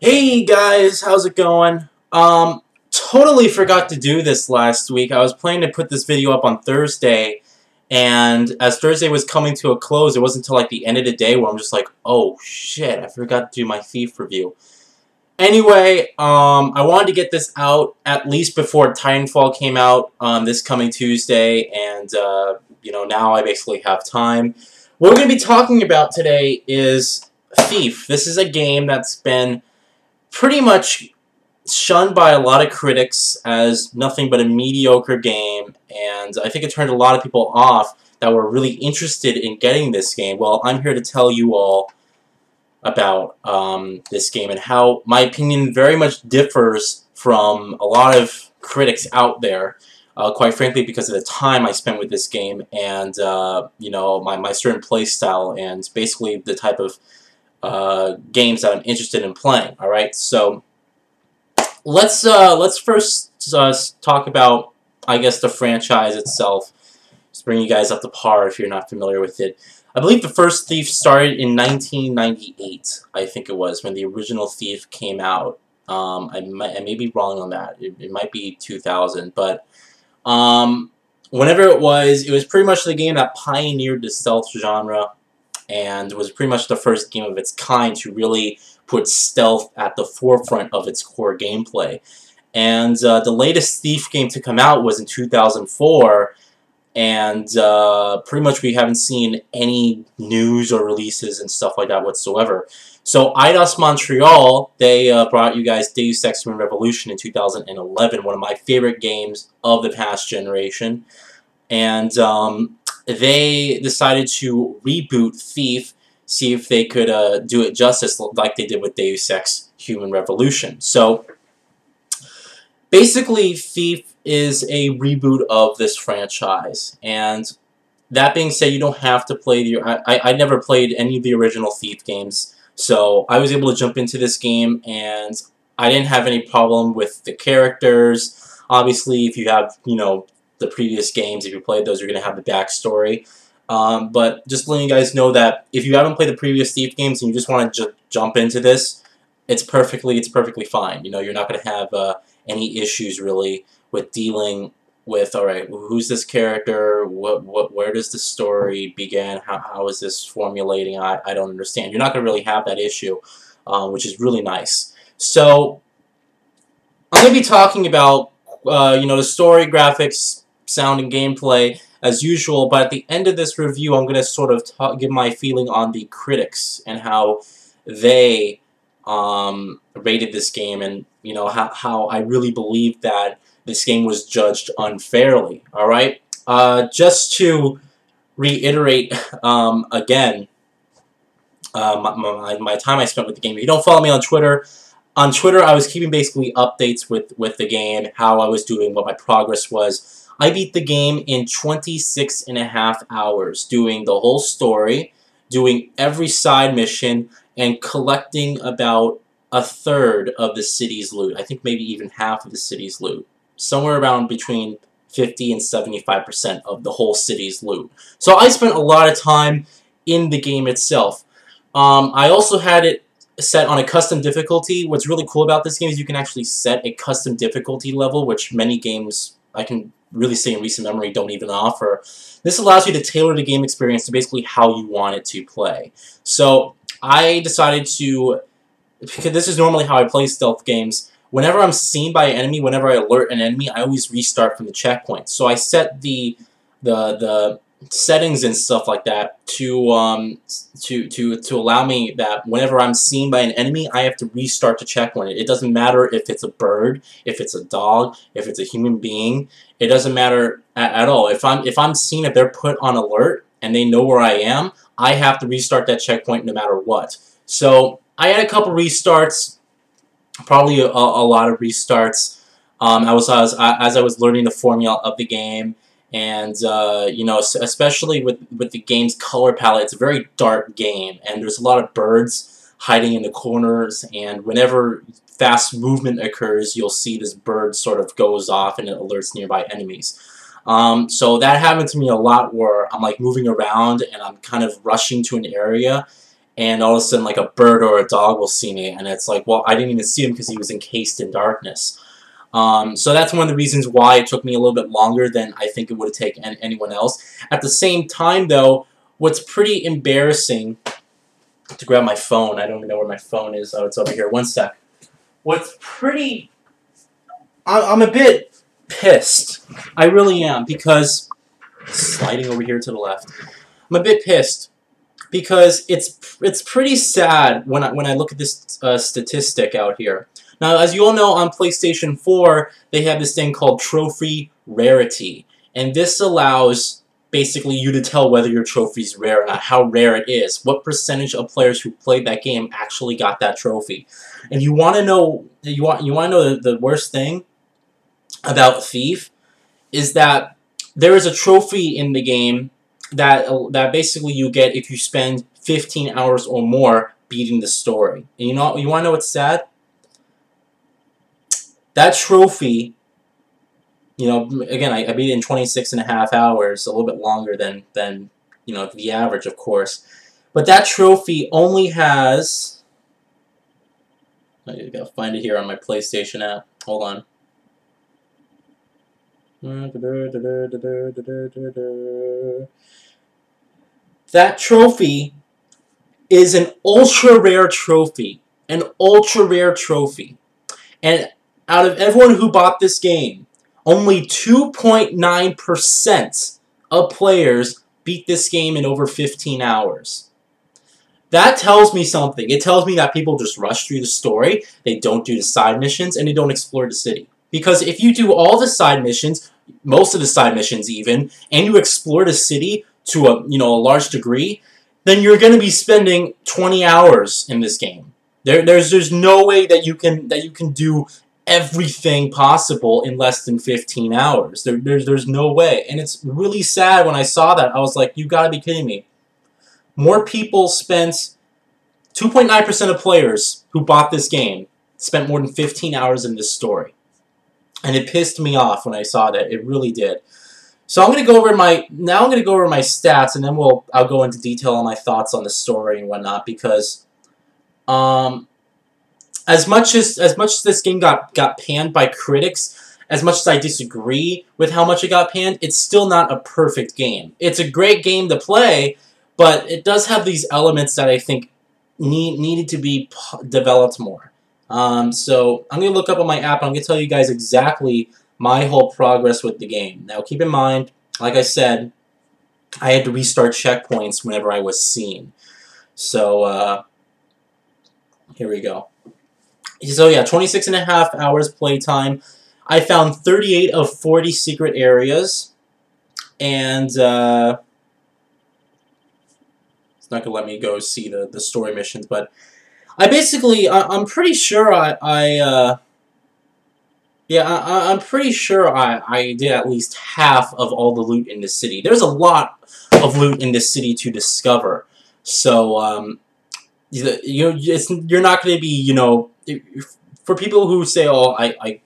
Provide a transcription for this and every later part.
Hey guys, how's it going? Totally forgot to do this last week. I was planning to put this video up on Thursday, and as Thursday was coming to a close, it wasn't until like the end of the day where I'm just like, oh shit, I forgot to do my Thief review. Anyway, I wanted to get this out at least before Titanfall came out this coming Tuesday, and now I basically have time. What we're going to be talking about today is Thief. This is a game that's been pretty much shunned by a lot of critics as nothing but a mediocre game, and I think it turned a lot of people off that were really interested in getting this game. Well, I'm here to tell you all about this game and how my opinion very much differs from a lot of critics out there, quite frankly because of the time I spent with this game and my certain play style and basically the type of games that I'm interested in playing. All right, so let's first talk about, I guess, the franchise itself. Just bring you guys up to par if you're not familiar with it. I believe the first Thief started in 1998. I think it was when the original Thief came out. I may be wrong on that. It might be 2000, but whenever it was pretty much the game that pioneered the stealth genre, and was pretty much the first game of its kind to really put stealth at the forefront of its core gameplay. And the latest Thief game to come out was in 2004, and pretty much we haven't seen any news or releases and stuff like that whatsoever. So Eidos Montreal, they brought you guys Deus Ex Human Revolution in 2011, one of my favorite games of the past generation. And they decided to reboot Thief, see if they could do it justice like they did with Deus Ex Human Revolution. So basically, Thief is a reboot of this franchise, and that being said, you don't have to play the... I never played any of the original Thief games, so I was able to jump into this game, and I didn't have any problem with the characters. Obviously, if you have, the previous games, if you played those, you're going to have the backstory. But just letting you guys know that if you haven't played the previous Thief games and you just want to jump into this, it's perfectly fine. You're not going to have any issues really with dealing with, all right, who's this character? Where does the story begin? How is this formulating? I don't understand. You're not going to really have that issue, which is really nice. So I'm going to be talking about the story, graphics, sound, and gameplay as usual, but at the end of this review I'm going to sort of give my feeling on the critics and how they rated this game, and how I really believe that this game was judged unfairly. Alright, just to reiterate again my time I spent with the game. If you don't follow me on Twitter, I was keeping basically updates with the game, how I was doing, what my progress was. I beat the game in 26.5 hours, doing the whole story, doing every side mission, and collecting about a third of the city's loot. I think maybe even half of the city's loot. Somewhere around between 50 and 75% of the whole city's loot. So I spent a lot of time in the game itself. I also had it set on a custom difficulty. What's really cool about this game is you can actually set a custom difficulty level, which many games, I can really say in recent memory, don't even offer. This allows you to tailor the game experience to basically how you want it to play. So I decided to, because this is normally how I play stealth games, whenever I'm seen by an enemy, whenever I alert an enemy, I always restart from the checkpoint. So I set the settings and stuff like that to allow me that whenever I'm seen by an enemy, I have to restart the checkpoint. It doesn't matter if it's a bird, if it's a dog, if it's a human being. It doesn't matter at all. If I'm seen, if they're put on alert and they know where I am, I have to restart that checkpoint no matter what. So I had a couple restarts, probably a lot of restarts. As I was learning the formula of the game. And, especially with the game's color palette, it's a very dark game, and there's a lot of birds hiding in the corners, and whenever fast movement occurs, you'll see this bird sort of goes off and it alerts nearby enemies. So that happened to me a lot where I'm like moving around and I'm kind of rushing to an area, and all of a sudden like a bird or a dog will see me, and it's like, well, I didn't even see him because he was encased in darkness. So that's one of the reasons why it took me a little bit longer than I think it would have taken anyone else. At the same time, though, what's pretty embarrassing, to grab my phone, I don't even know where my phone is. Oh, it's over here. One sec. What's pretty... I'm a bit pissed. I really am, because... Sliding over here to the left. I'm a bit pissed, because it's pretty sad when I look at this statistic out here. Now, as you all know, on PlayStation 4, they have this thing called Trophy Rarity. And this allows, basically, you to tell whether your trophy's rare or not, how rare it is, what percentage of players who played that game actually got that trophy. And you want to know, you want to know the worst thing about Thief is that there is a trophy in the game that basically you get if you spend 15 hours or more beating the story. And you want to know what's sad? That trophy, you know, again, I beat it in 26.5 hours, a little bit longer than you know, the average, of course. But that trophy only has... I gotta find it here on my PlayStation app. Hold on. That trophy is an ultra rare trophy. An ultra rare trophy. And out of everyone who bought this game, only 2.9% of players beat this game in over 15 hours. That tells me something. It tells me that people just rush through the story, they don't do the side missions, and they don't explore the city. Because if you do all the side missions, most of the side missions even, and you explore the city to a large degree, then you're going to be spending 20 hours in this game. There's no way that you can do everything possible in less than 15 hours. There's no way. And it's really sad when I saw that. I was like, you gotta be kidding me. More people spent... 2.9% of players who bought this game spent more than 15 hours in this story. And it pissed me off when I saw that. It really did. So I'm gonna go over my stats, and then I'll go into detail on my thoughts on the story and whatnot, because as much as this game got panned by critics, as much as I disagree with how much it got panned, it's still not a perfect game. It's a great game to play, but it does have these elements that I think needed to be developed more. So I'm going to look up on my app, and I'm going to tell you guys exactly my whole progress with the game. Now keep in mind, like I said, I had to restart checkpoints whenever I was seen. So here we go. So yeah, 26.5 hours playtime. I found 38 of 40 secret areas, and it's not gonna let me go see the story missions. But I'm pretty sure I'm pretty sure I did at least half of all the loot in this city. There's a lot of loot in this city to discover. So you're not going to be, for people who say, oh, I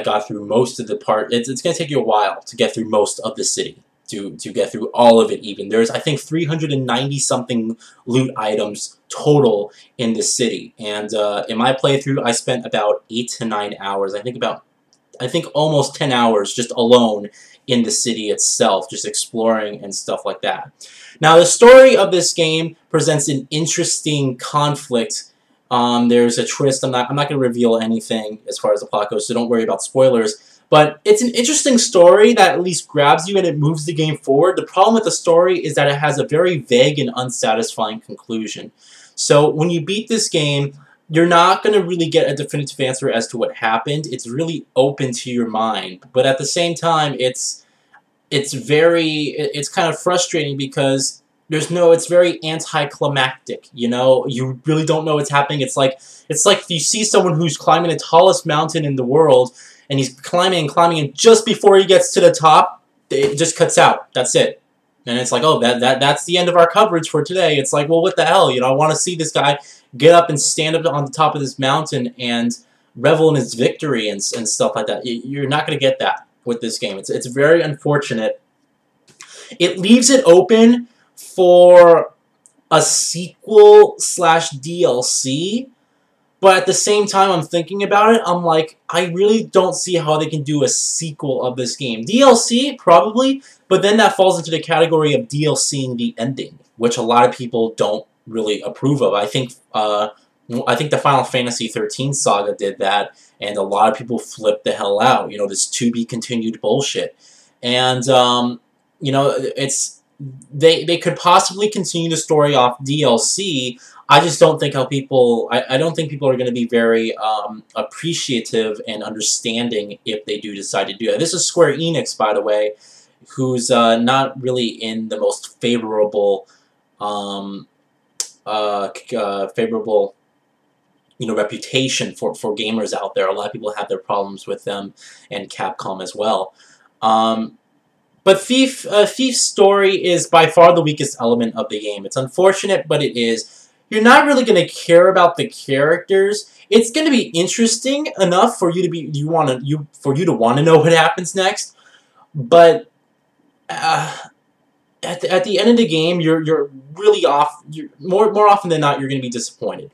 got through most of the part, it's going to take you a while to get through most of the city, to get through all of it even. There's, I think, 390-something loot items total in the city. And in my playthrough, I spent about 8 to 9 hours. I think almost 10 hours just alone in the city itself, just exploring and stuff like that. Now, the story of this game presents an interesting conflict. There's a twist. I'm not going to reveal anything as far as the plot goes, so don't worry about spoilers. But it's an interesting story that at least grabs you and it moves the game forward. The problem with the story is that it has a very vague and unsatisfying conclusion. So when you beat this game, you're not going to really get a definitive answer as to what happened. It's really open to your mind. But at the same time, it's kind of frustrating because it's very anticlimactic, You really don't know what's happening. It's like you see someone who's climbing the tallest mountain in the world, and he's climbing and climbing, and just before he gets to the top, it just cuts out. That's it. And it's like, oh, that's the end of our coverage for today. It's like, well, what the hell? I want to see this guy get up and stand up on the top of this mountain and revel in his victory and stuff like that. You're not going to get that with this game. It's very unfortunate. It leaves it open for a sequel slash DLC. But at the same time, I'm thinking about it, I'm like, I really don't see how they can do a sequel of this game. DLC, probably, but then that falls into the category of DLCing the ending, which a lot of people don't really approve of. I think the Final Fantasy 13 saga did that, and a lot of people flipped the hell out. You know, this to be continued bullshit. And you know, they could possibly continue the story off DLC. I just don't think how people. I don't think people are going to be very appreciative and understanding if they do decide to do that. This is Square Enix, by the way, who's not really in the most favorable, favorable, you know, reputation for gamers out there. A lot of people have their problems with them, and Capcom as well. But Thief's story is by far the weakest element of the game. It's unfortunate, but it is. You're not really going to care about the characters. It's going to be interesting enough for you to for you to want to know what happens next. But at the end of the game, you're really off. More often than not, you're going to be disappointed.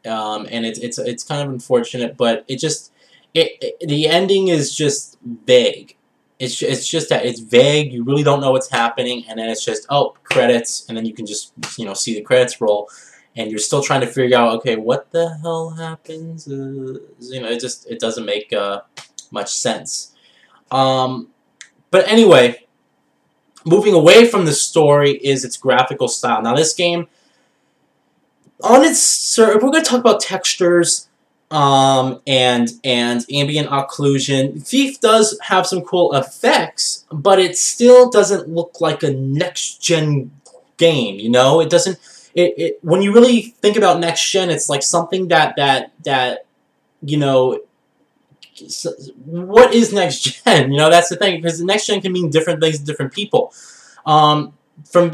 And it's kind of unfortunate, but the ending is just vague. It's just that it's vague. You really don't know what's happening, and then it's just, oh, credits, and then you can just, you know, see the credits roll, and you're still trying to figure out, okay, what the hell happens? You know, it doesn't make much sense. But anyway, moving away from the story is its graphical style. Now, this game, if we're going to talk about textures, and ambient occlusion, Thief does have some cool effects, but it still doesn't look like a next-gen game, you know? It doesn't... when you really think about next-gen, it's like something that you know... What is next-gen? You know, that's the thing, because next-gen can mean different things to different people. From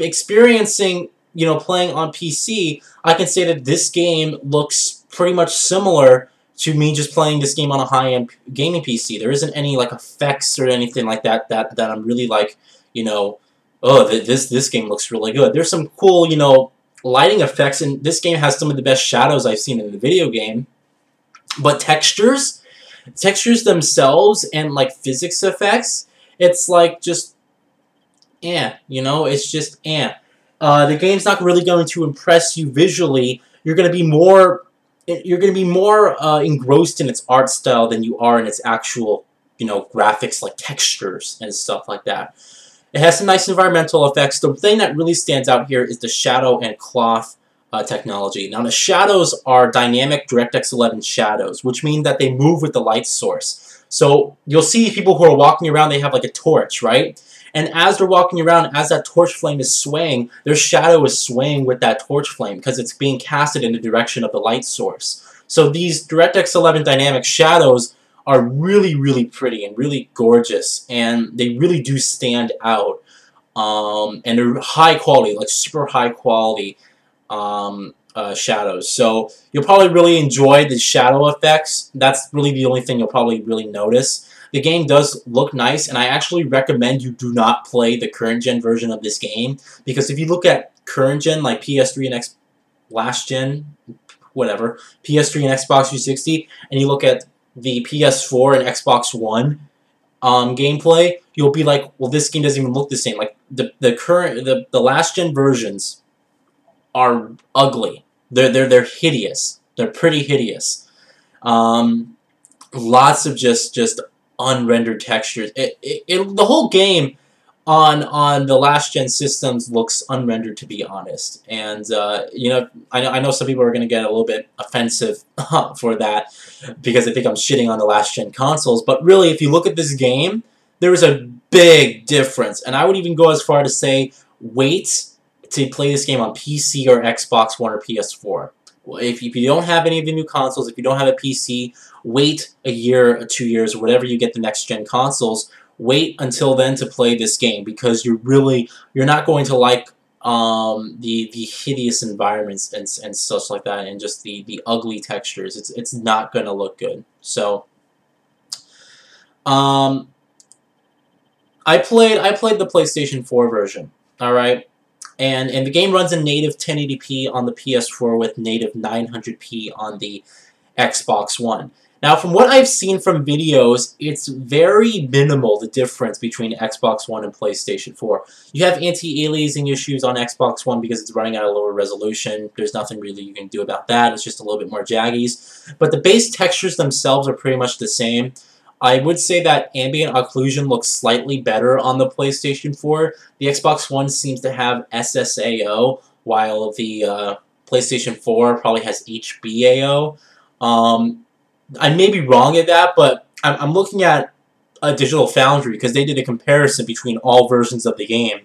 experiencing, you know, playing on PC, I can say that this game looks pretty much similar to me just playing this game on a high-end gaming PC. There isn't any, like, effects or anything like that I'm really, like, you know, oh, this game looks really good. There's some cool, you know, lighting effects, and this game has some of the best shadows I've seen in the video game. But textures themselves and, like, physics effects, it's, like, just, you know, it's just, the game's not really going to impress you visually. You're going to be more engrossed in its art style than you are in its actual, you know, graphics, like textures and stuff like that. It has some nice environmental effects. The thing that really stands out here is the shadow and cloth technology. Now, the shadows are dynamic DirectX 11 shadows, which mean that they move with the light source. So you'll see people who are walking around, they have like a torch, right? And as they're walking around, as that torch flame is swaying, their shadow is swaying with that torch flame because it's being casted in the direction of the light source. So these DirectX 11 dynamic shadows are really, really pretty and really gorgeous, and they really do stand out. And they're high quality, like super high quality shadows. So you'll probably really enjoy the shadow effects. That's really the only thing you'll probably really notice. The game does look nice, and I actually recommend you do not play the current-gen version of this game, because if you look at current-gen, like PS3 and last-gen, whatever, PS3 and Xbox 360, and you look at the PS4 and Xbox One gameplay, you'll be like, well, this game doesn't even look the same. Like, the last-gen versions are ugly. They're hideous. They're pretty hideous. Lots of just unrendered textures. The whole game on the last gen systems looks unrendered, to be honest. And you know, I know some people are going to get a little bit offensive for that because they think I'm shitting on the last gen consoles. But really, if you look at this game, there is a big difference. And I would even go as far to say, wait to play this game on PC or Xbox One or PS4. If you don't have any of the new consoles, if you don't have a PC, wait a year or 2 years, or whatever you get the next-gen consoles. Wait until then to play this game, because you're not going to like the hideous environments and such like that, and just the ugly textures. It's not going to look good. So I played the PlayStation 4 version. All right. And the game runs in native 1080p on the PS4 with native 900p on the Xbox One. Now, from what I've seen from videos, it's very minimal, the difference between Xbox One and PlayStation 4. You have anti-aliasing issues on Xbox One because it's running at a lower resolution. There's nothing really you can do about that. It's just a little bit more jaggies. But the base textures themselves are pretty much the same. I would say that ambient occlusion looks slightly better on the PlayStation 4. The Xbox One seems to have SSAO, while the PlayStation 4 probably has HBAO. I may be wrong at that, but I'm looking at a Digital Foundry because they did a comparison between all versions of the game.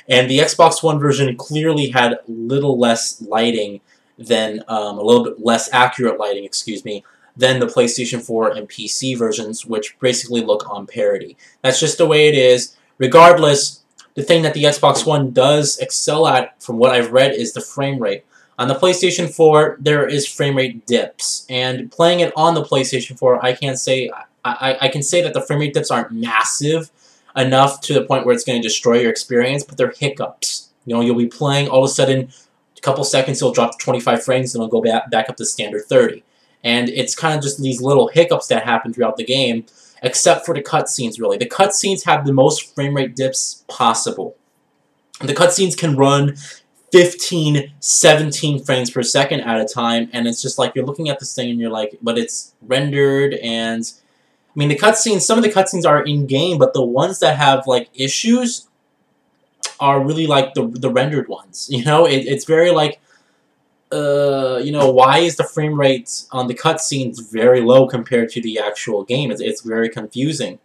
And the Xbox One version clearly had a little less lighting than, a little bit less accurate lighting, excuse me, than the PlayStation 4 and PC versions, which basically look on parity. That's just the way it is. Regardless, the thing that the Xbox One does excel at, from what I've read, is the frame rate. On the PlayStation 4, there is frame rate dips, and playing it on the PlayStation 4, I can say that the frame rate dips aren't massive enough to the point where it's going to destroy your experience, but they're hiccups. You know, you'll be playing, all of a sudden, a couple seconds, it'll drop to 25 frames, and it'll go back up to standard 30. And it's kind of just these little hiccups that happen throughout the game, except for the cutscenes, really. The cutscenes have the most frame rate dips possible. The cutscenes can run 15, 17 frames per second at a time, and it's just like you're looking at this thing and you're like, but it's rendered, and I mean the cutscenes, some of the cutscenes are in-game, but the ones that have like issues are really like the rendered ones, you know? It's very like, you know, why is the frame rate on the cutscenes very low compared to the actual game? It's very confusing.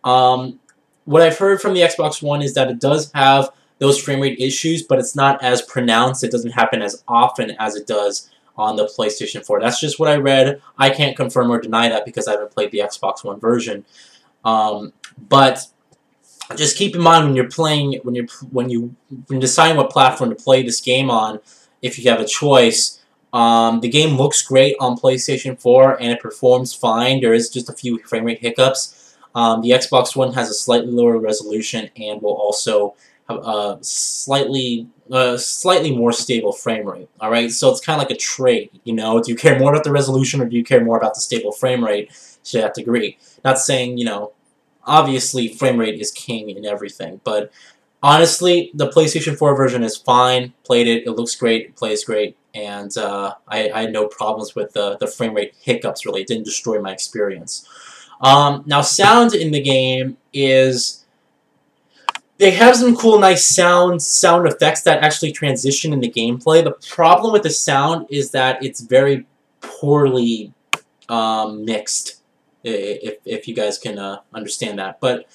What I've heard from the Xbox One is that it does have those frame rate issues, but it's not as pronounced. It doesn't happen as often as it does on the PlayStation 4. That's just what I read. I can't confirm or deny that because I haven't played the Xbox One version. But just keep in mind when you're playing, when you decide what platform to play this game on, if you have a choice, the game looks great on PlayStation 4 and it performs fine. There is just a few frame rate hiccups. The Xbox One has a slightly lower resolution and will also have a slightly more stable frame rate. All right, so it's kind of like a trade. You know, do you care more about the resolution or do you care more about the stable frame rate to that degree? Not saying, you know, obviously frame rate is king in everything, but honestly, the PlayStation 4 version is fine. Played it, it looks great, it plays great, and I had no problems with the frame rate hiccups. Really, it didn't destroy my experience. Now, sound in the game is, they have some cool, nice sound effects that actually transition in the gameplay. The problem with the sound is that it's very poorly mixed, if you guys can understand that. But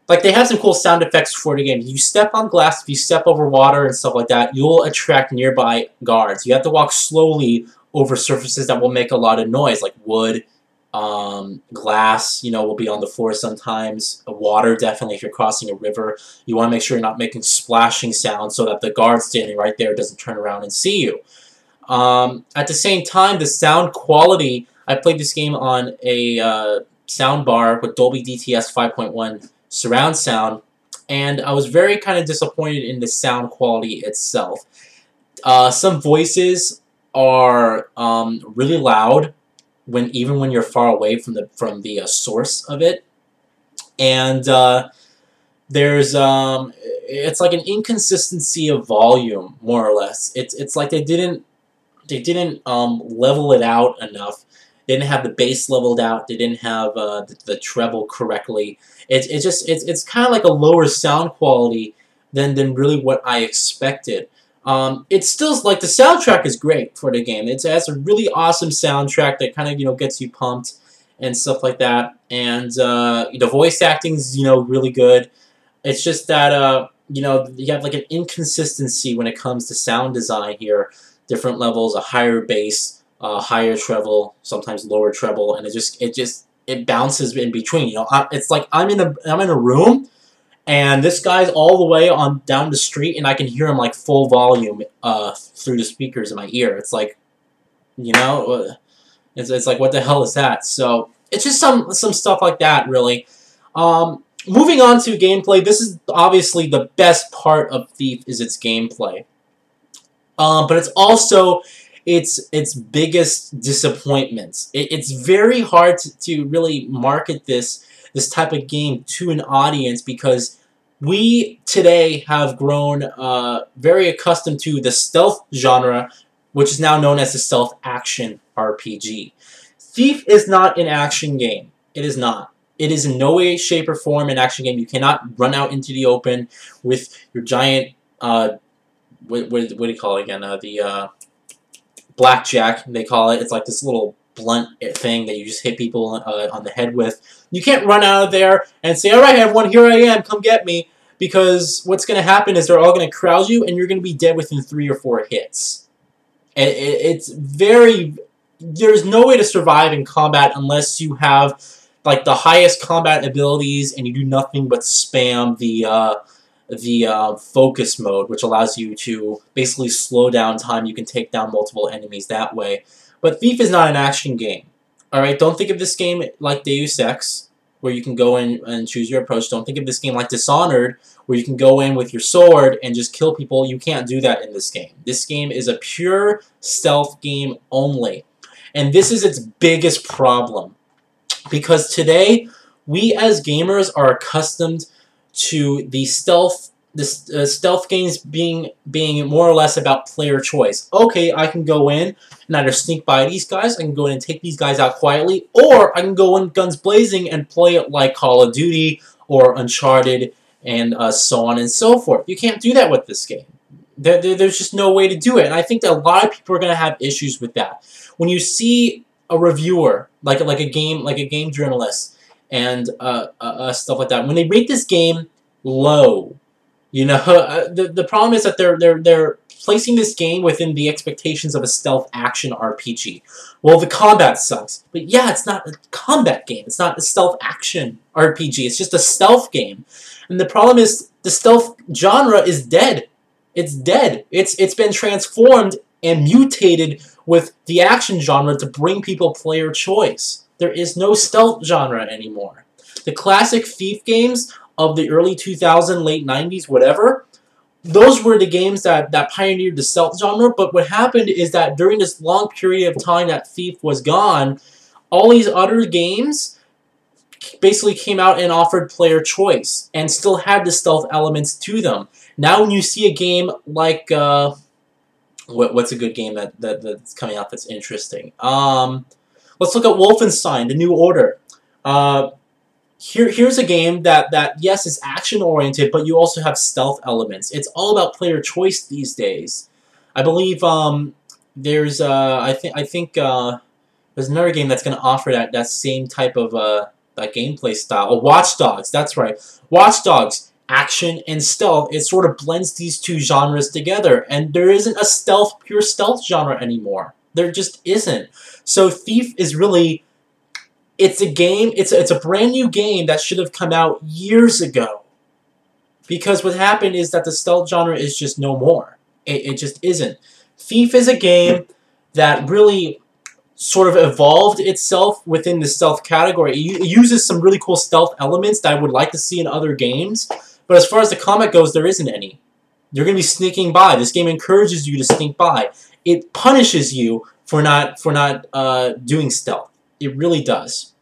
like, they have some cool sound effects for the game. If you step on glass, if you step over water and stuff like that, you'll attract nearby guards. You have to walk slowly over surfaces that will make a lot of noise, like wood, glass, you know, will be on the floor sometimes. Water, definitely, if you're crossing a river. You want to make sure you're not making splashing sounds so that the guard standing right there doesn't turn around and see you. At the same time, the sound quality, I played this game on a sound bar with Dolby DTS 5.1 surround sound, and I was very kind of disappointed in the sound quality itself. Some voices are really loud, even when you're far away from the source of it, and there's it's like an inconsistency of volume, more or less. It's like they didn't level it out enough. They didn't have the bass leveled out. They didn't have the treble correctly. It's kind of like a lower sound quality than really what I expected. It's still, like, the soundtrack is great for the game. It has a really awesome soundtrack that kind of, you know, gets you pumped and stuff like that. And the voice acting's, you know, really good. It's just that you know, you have like an inconsistency when it comes to sound design here. Different levels, a higher bass, higher treble, sometimes lower treble, and it bounces in between. You know, it's like I'm in a room, and this guy's all the way on down the street, and I can hear him like full volume through the speakers in my ear. It's like, you know, it's like, what the hell is that? So it's just some stuff like that, really. moving on to gameplay, this is obviously the best part of Thief is its gameplay. But it's also its biggest disappointments. It's very hard to really market this type of game to an audience because we today have grown very accustomed to the stealth genre, which is now known as the stealth action RPG. Thief is not an action game. It is not. It is in no way, shape, or form an action game. You cannot run out into the open with your giant what do you call it again? The blackjack, they call it. It's like this little blunt thing that you just hit people on the head with. You can't run out of there and say, alright everyone, here I am, come get me. Because what's going to happen is they're all going to crowd you and you're going to be dead within 3 or 4 hits. It's very... There's no way to survive in combat unless you have like the highest combat abilities and you do nothing but spam the focus mode, which allows you to basically slow down time. You can take down multiple enemies that way. But Thief is not an action game. Alright, don't think of this game like Deus Ex, where you can go in and choose your approach. Don't think of this game like Dishonored, where you can go in with your sword and just kill people. You can't do that in this game. This game is a pure stealth game only. And this is its biggest problem. Because today, we as gamers are accustomed to the stealth games being more or less about player choice. Okay, I can go in and either sneak by these guys, I can go in and take these guys out quietly, or I can go in guns blazing and play it like Call of Duty or Uncharted and so on and so forth. You can't do that with this game. There's just no way to do it, and I think that a lot of people are going to have issues with that. When you see a reviewer, like a game journalist, and stuff like that, when they rate this game low, you know, the problem is that they're placing this game within the expectations of a stealth action RPG. Well, the combat sucks, but yeah, it's not a combat game. It's not a stealth action RPG. It's just a stealth game, and the problem is the stealth genre is dead. It's dead. It's been transformed and mutated with the action genre to bring people player choice. There is no stealth genre anymore. The classic Thief games of the early 2000s, late 90s, whatever, those were the games that pioneered the stealth genre, but what happened is that during this long period of time that Thief was gone, all these other games basically came out and offered player choice and still had the stealth elements to them. Now when you see a game like... what's a good game that's coming out that's interesting? Let's look at Wolfenstein: The New Order. Here's a game that yes, is action-oriented, but you also have stealth elements. It's all about player choice these days. I believe there's I think there's another game that's going to offer that same type of that gameplay style. Oh, Watch Dogs, that's right. Watch Dogs. Action and stealth, it sort of blends these two genres together, and there isn't a pure stealth genre anymore. There just isn't. So Thief is really, it's a game, it's a brand new game that should have come out years ago. Because what happened is that the stealth genre is just no more. It just isn't. Thief is a game that really sort of evolved itself within the stealth category. It uses some really cool stealth elements that I would like to see in other games. But as far as the combat goes, there isn't any. You're going to be sneaking by. This game encourages you to sneak by. It punishes you for not doing stealth. It really does.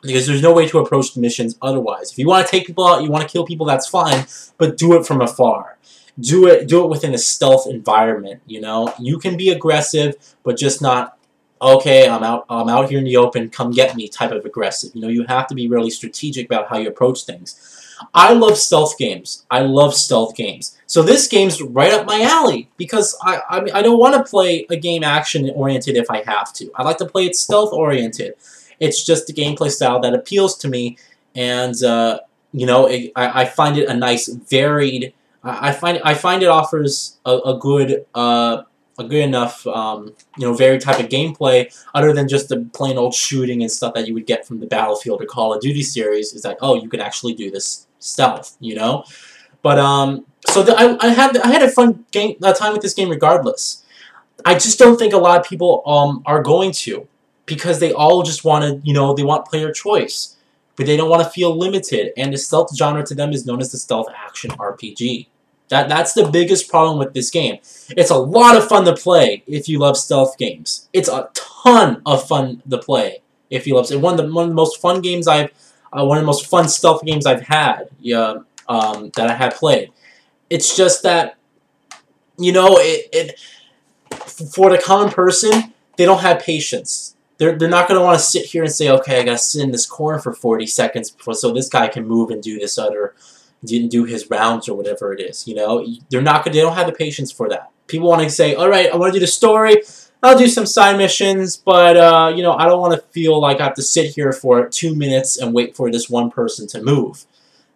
Because there's no way to approach the missions otherwise. If you want to take people out, you want to kill people, that's fine. But do it from afar. Do it within a stealth environment, you know? You can be aggressive, but just not, okay, I'm out here in the open, come get me type of aggressive. You know, you have to be really strategic about how you approach things. I love stealth games. I love stealth games. So this game's right up my alley because I don't want to play a game action-oriented if I have to. I like to play it stealth-oriented. It's just the gameplay style that appeals to me, and you know, I find it a nice, varied. I find it offers a good enough you know, varied type of gameplay other than just the plain old shooting and stuff that you would get from the Battlefield or Call of Duty series. Is like, oh, you can actually do this stealth, you know. But so I had a fun time with this game regardless. I just don't think a lot of people are going to, because they all just want to, you know, they want player choice. but they don't want to feel limited, and the stealth genre to them is known as the stealth action RPG. That's the biggest problem with this game. It's a lot of fun to play if you love stealth games. It's a ton of fun to play if you love it. One of the most fun games one of the most fun stealth games I've had, that I have played. It's just that, you know, for the common person, they don't have patience. They're not going to want to sit here and say, okay, I got to sit in this corner for 40 seconds so this guy can move and do this other, do his rounds or whatever it is. You know, they don't have the patience for that. People want to say, all right, I want to do the story. I'll do some side missions, but you know, I don't want to feel like I have to sit here for 2 minutes and wait for this one person to move.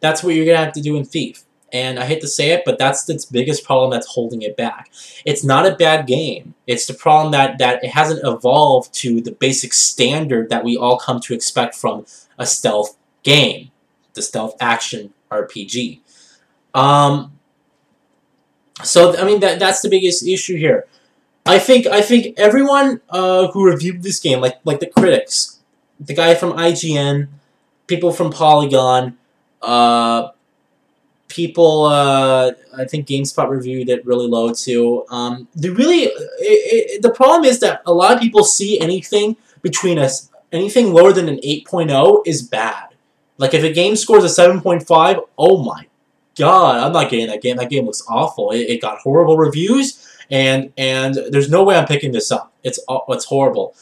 That's what you're gonna have to do in Thief. And I hate to say it, but that's its biggest problem that's holding it back. It's not a bad game. It's the problem that it hasn't evolved to the basic standard that we all come to expect from a stealth game, the stealth action RPG. So I mean that's the biggest issue here. I think everyone who reviewed this game, like the critics, the guy from IGN, people from Polygon, people, I think GameSpot reviewed it really low too. The problem is that a lot of people see anything anything lower than an 8.0 is bad. Like if a game scores a 7.5, oh my god, I'm not getting that game. That game looks awful. It got horrible reviews. And there's no way I'm picking this up. It's horrible.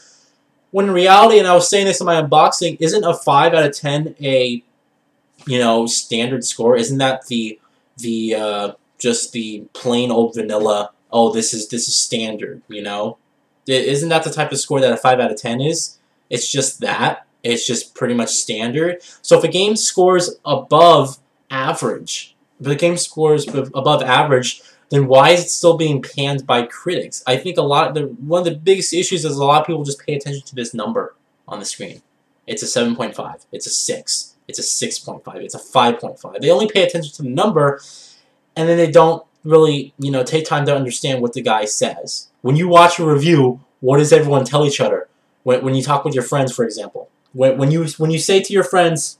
When in reality, and I was saying this in my unboxing, isn't a 5 out of 10 a, you know, standard score? Isn't that just the plain old vanilla? Oh, this is standard. You know, isn't that the type of score that a 5 out of 10 is? It's just that. It's just pretty much standard. So if a game scores above average, then why is it still being panned by critics? I think one of the biggest issues is a lot of people just pay attention to this number on the screen. It's a 7.5. It's a 6. It's a 6.5. It's a 5.5. They only pay attention to the number, and then they don't really, you know, take time to understand what the guy says. When you watch a review, what does everyone tell each other? When you talk with your friends, for example, when you say to your friends,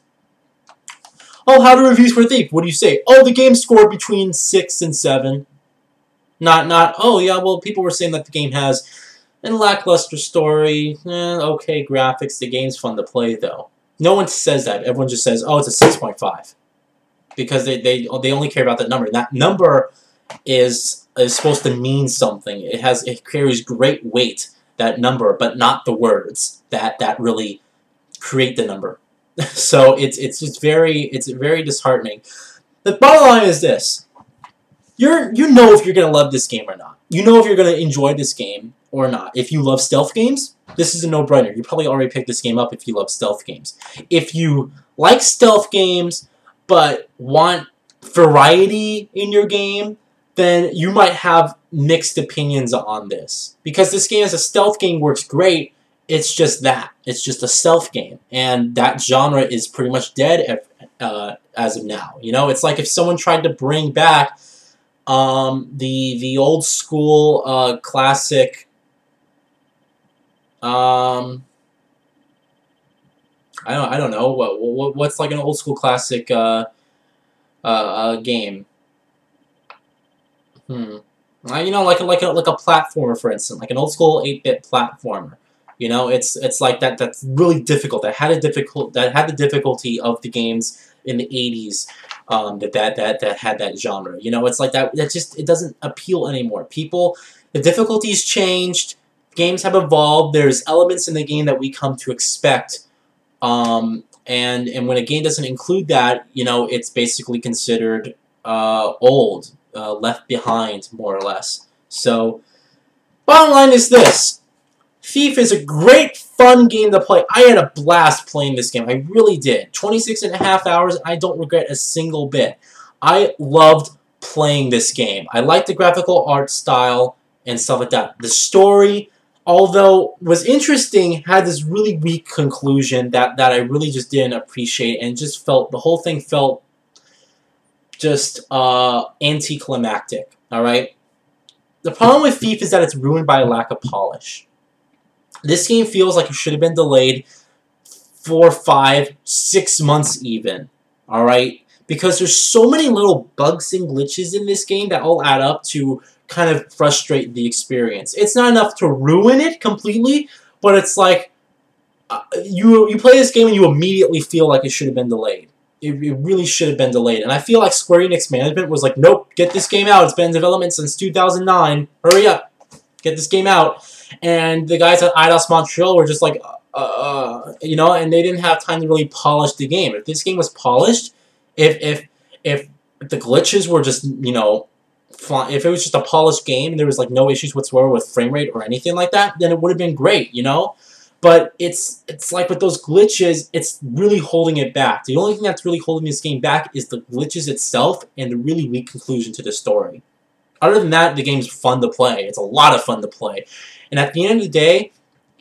"Oh, how do reviews for Thief?" What do you say? "Oh, the game scored between 6 and 7." Not, oh yeah, well, people were saying that the game has a lackluster story, okay graphics, the game's fun to play though. No one says that. Everyone just says, oh, it's a 6.5. Because they only care about that number. And that number is supposed to mean something. It carries great weight, that number, but not the words that really create the number. So it's very disheartening. The bottom line is this. You know if you're going to love this game or not. You know if you're going to enjoy this game or not. If you love stealth games, this is a no-brainer. You probably already picked this game up if you love stealth games. If you like stealth games but want variety in your game, then you might have mixed opinions on this. Because this game as a stealth game works great, it's just that. It's just a stealth game. And that genre is pretty much dead as of now. You know, it's like if someone tried to bring back the old school classic I don't know what's like an old school classic game. You know, like a platformer, for instance, like an old school 8-bit platformer. You know, it's like that. That's really difficult. That had the difficulty of the games in the 80s. That had that genre. You know, it's like that. It doesn't appeal anymore. The difficulties changed. Games have evolved. There's elements in the game that we come to expect. And when a game doesn't include that, you know, it's basically considered old, left behind, more or less. So, bottom line is this. Thief is a great, fun game to play. I had a blast playing this game. I really did. 26.5 hours, I don't regret a single bit. I loved playing this game. I liked the graphical art style and stuff like that. The story, although was interesting, had this really weak conclusion that I really just didn't appreciate, and just felt, the whole thing felt just anticlimactic, alright? The problem with Thief is that it's ruined by a lack of polish. This game feels like it should have been delayed 4, 5, 6 months even. Alright? Because there's so many little bugs and glitches in this game that all add up to kind of frustrate the experience. It's not enough to ruin it completely, but it's like you play this game and you immediately feel like it should have been delayed. It really should have been delayed. And I feel like Square Enix management was like, nope, get this game out. It's been in development since 2009. Hurry up. Get this game out. And the guys at Eidos Montreal were just like, you know, and they didn't have time to really polish the game. If this game was polished, if the glitches were just, you know, if it was just a polished game and there was like no issues whatsoever with frame rate or anything like that, then it would have been great, you know? But it's like with those glitches, it's really holding it back. The only thing that's really holding this game back is the glitches itself and the really weak conclusion to the story. Other than that, the game's fun to play. It's a lot of fun to play. And at the end of the day,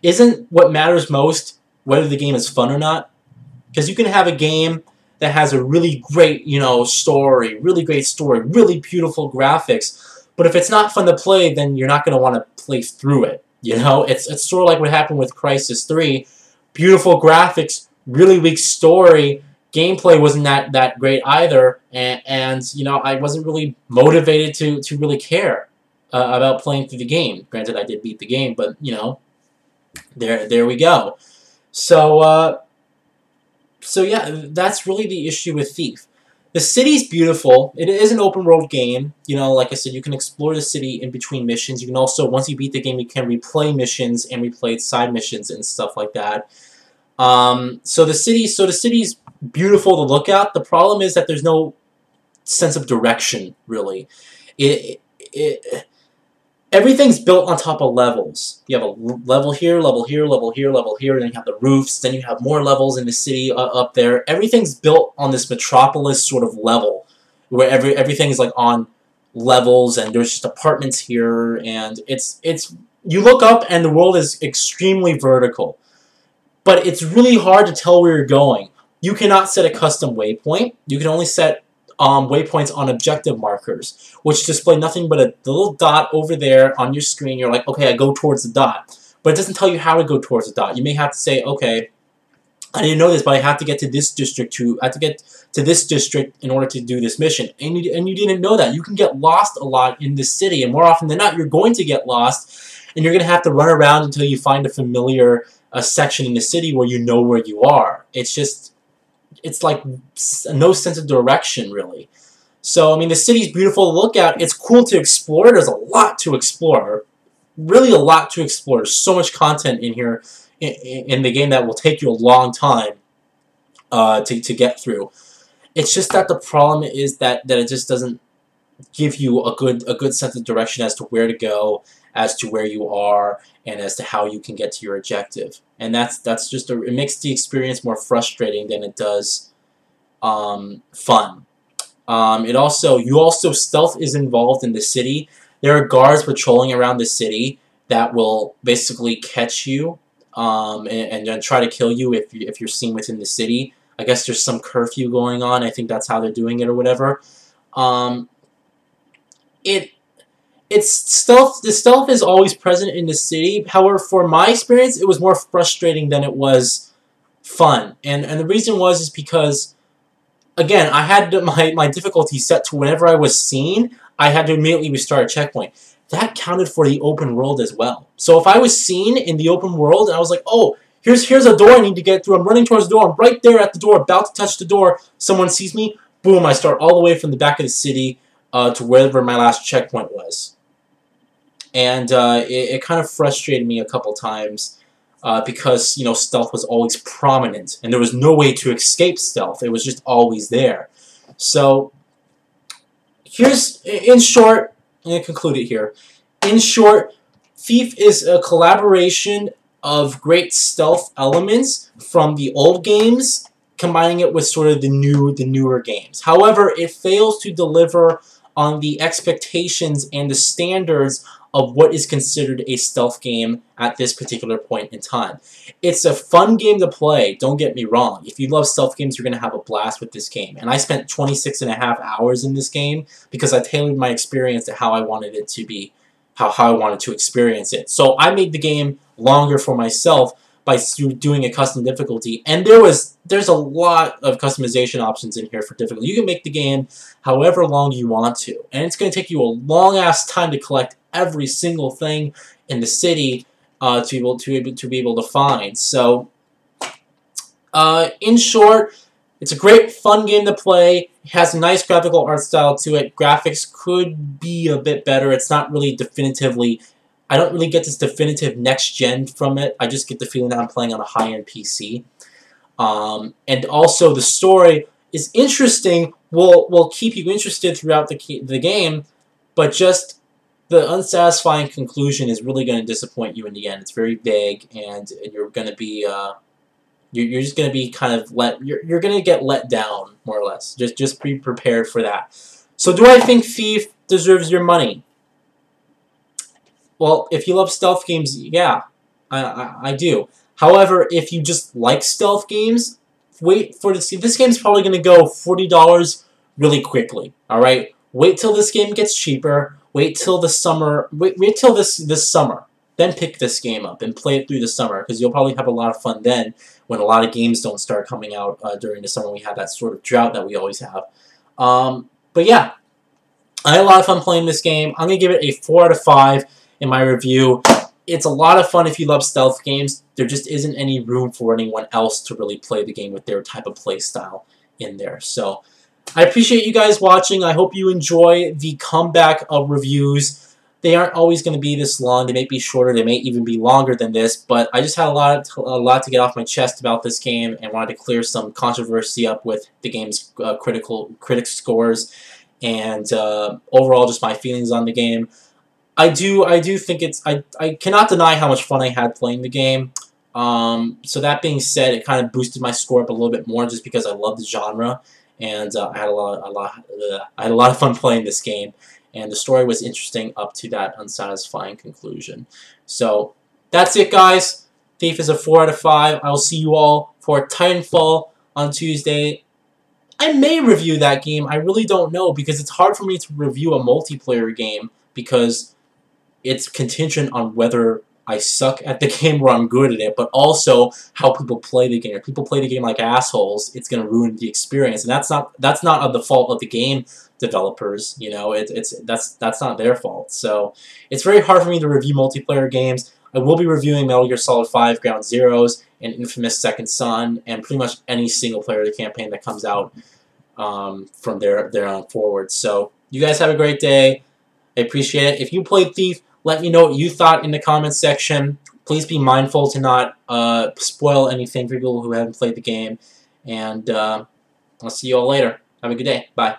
isn't what matters most whether the game is fun or not? Because you can have a game that has a really great, you know, story, really beautiful graphics, but if it's not fun to play, then you're not going to want to play through it. You know, it's sort of like what happened with Crysis 3. Beautiful graphics, really weak story, gameplay wasn't that great either, and you know, I wasn't really motivated to really care about playing through the game. Granted, I did beat the game, but you know, there we go. So yeah, that's really the issue with Thief. The city's beautiful. It is an open world game. You know, like I said, you can explore the city in between missions. You can also, once you beat the game, you can replay missions and replay side missions and stuff like that. So the city's beautiful to look at. The problem is that there's no sense of direction, really. Everything's built on top of levels. You have a level here, level here, level here, level here, and then you have the roofs, then you have more levels in the city up there. Everything's built on this metropolis sort of level, where everything's like on levels, and there's just apartments here, and it's you look up and the world is extremely vertical. But it's really hard to tell where you're going. You cannot set a custom waypoint. You can only set waypoints on objective markers, which display nothing but a little dot over there on your screen. You're like, okay, I go towards the dot. But it doesn't tell you how to go towards the dot. You may have to say, okay, I didn't know this, but I have to get to this district in order to do this mission. And you didn't know that. You can get lost a lot in this city, and more often than not, you're going to get lost, and you're going to have to run around until you find a familiar section in the city where you know where you are. It's like no sense of direction, really. So, I mean, the city's beautiful to look at. It's cool to explore. There's a lot to explore. Really a lot to explore. There's so much content in here in the game that will take you a long time to get through. It's just that the problem is that it just doesn't give you a good sense of direction as to where to go, as to where you are, and as to how you can get to your objective. And that's just it makes the experience more frustrating than it does fun. Stealth is involved in the city. There are guards patrolling around the city that will basically catch you and then try to kill you if you're seen within the city. I guess there's some curfew going on. I think that's how they're doing it or whatever. The stealth is always present in the city. However, for my experience, it was more frustrating than it was fun. And the reason is because, again, I had my difficulty set to whenever I was seen, I had to immediately restart a checkpoint. That counted for the open world as well. So if I was seen in the open world, and I was like, oh, here's a door I need to get through. I'm running towards the door. I'm right there at the door, about to touch the door. Someone sees me. Boom, I start all the way from the back of the city to wherever my last checkpoint was. And it kind of frustrated me a couple times because, you know, stealth was always prominent, and there was no way to escape stealth. It was just always there. So, in short, I'm going to conclude it here. In short, Thief is a collaboration of great stealth elements from the old games, combining it with sort of the newer games. However, it fails to deliver on the expectations and the standards of what is considered a stealth game at this particular point in time. It's a fun game to play, don't get me wrong. If you love stealth games, you're going to have a blast with this game. And I spent 26.5 hours in this game because I tailored my experience to how I wanted it to be, how I wanted to experience it. So I made the game longer for myself, by doing a custom difficulty. And there's a lot of customization options in here for difficulty. You can make the game however long you want to, and it's going to take you a long-ass time to collect every single thing in the city to be able to find. So, in short, it's a great, fun game to play. It has a nice graphical art style to it. Graphics could be a bit better. It's not really definitively... I don't really get this definitive next-gen from it. I just get the feeling that I'm playing on a high-end PC. And also, the story is interesting. Will keep you interested throughout the game, but just the unsatisfying conclusion is really going to disappoint you in the end. It's very vague, and you're going to be... You're just going to be kind of you're going to get let down, more or less. Just be prepared for that. So do I think Thief deserves your money? Well, if you love stealth games, yeah, I do. However, if you just like stealth games, wait for this. This game's probably going to go $40 really quickly. All right, wait till this game gets cheaper. Wait till the summer. Wait till this summer. Then pick this game up and play it through the summer, because you'll probably have a lot of fun then when a lot of games don't start coming out during the summer. We have that sort of drought that we always have. But yeah, I had a lot of fun playing this game. I'm going to give it a 4 out of 5 in my review. It's a lot of fun if you love stealth games. There just isn't any room for anyone else to really play the game with their type of play style in there. So I appreciate you guys watching. I hope you enjoy the comeback of reviews. They aren't always going to be this long. They may be shorter. They may even be longer than this. But I just had a lot to get off my chest about this game, and wanted to clear some controversy up with the game's critic scores, and overall just my feelings on the game. I do think it's... I cannot deny how much fun I had playing the game. So that being said, it kind of boosted my score up a little bit more just because I love the genre, and I had a lot of fun playing this game. And the story was interesting up to that unsatisfying conclusion. So, that's it, guys. Thief is a 4 out of 5. I will see you all for Titanfall on Tuesday. I may review that game. I really don't know, because it's hard for me to review a multiplayer game, because it's contingent on whether I suck at the game or I'm good at it, but also how people play the game. If people play the game like assholes, it's going to ruin the experience, and that's not the fault of the game developers. You know, that's not their fault. So it's very hard for me to review multiplayer games. I will be reviewing Metal Gear Solid 5 Ground Zeroes and Infamous Second Son, and pretty much any single player campaign that comes out from there on forward. So you guys have a great day. I appreciate it. If you played Thief, let me know what you thought in the comments section. Please be mindful to not spoil anything for people who haven't played the game. And I'll see you all later. Have a good day. Bye.